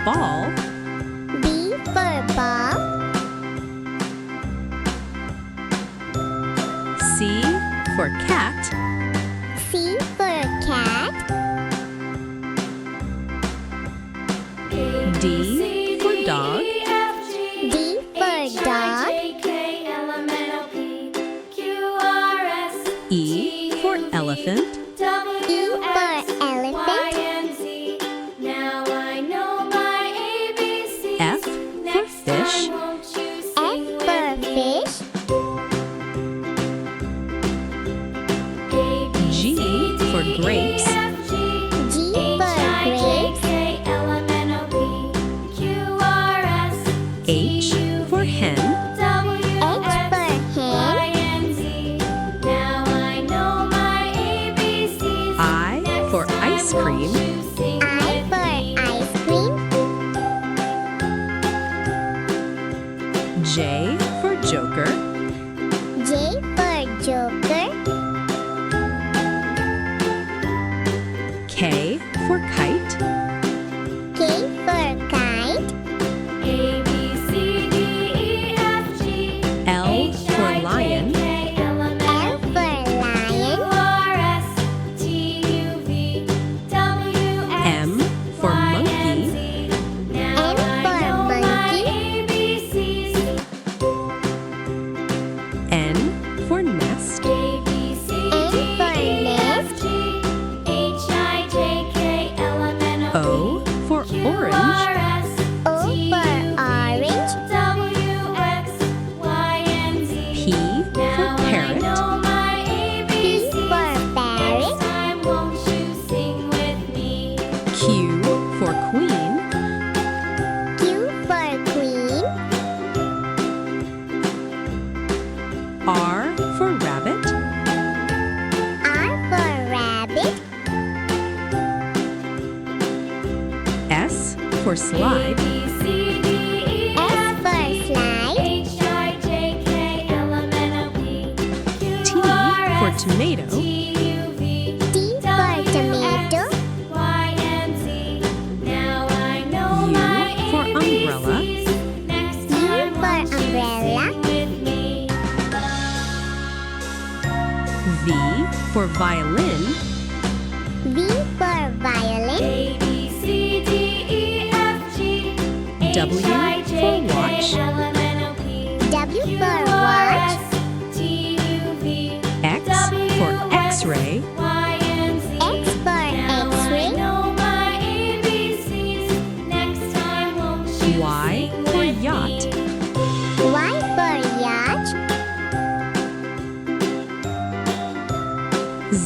ball. B for ball. C for cat. C for cat. D for dog. D for dog. E for elephant. E for elephant. F for fish. F for fish. G for grapes. G for grapes. H for hen. H for hen. I for ice cream. I for ice cream. J for joker. J for joker. K for kite. K for kite. L for lion. L for lion. M for monkey. M for monkey. N for nest. N for nest. O for orange. O for orange. P for parrot. P for parrot. Q for queen. Q for queen. R for rabbit. R for rabbit. S for slide. S for slide. T for tomato. T for tomato. U for umbrella. U for umbrella. V for violin. V for violin. W for watch. W for watch. X for x-ray. X for x-ray. Y for yacht. Y for yacht. Z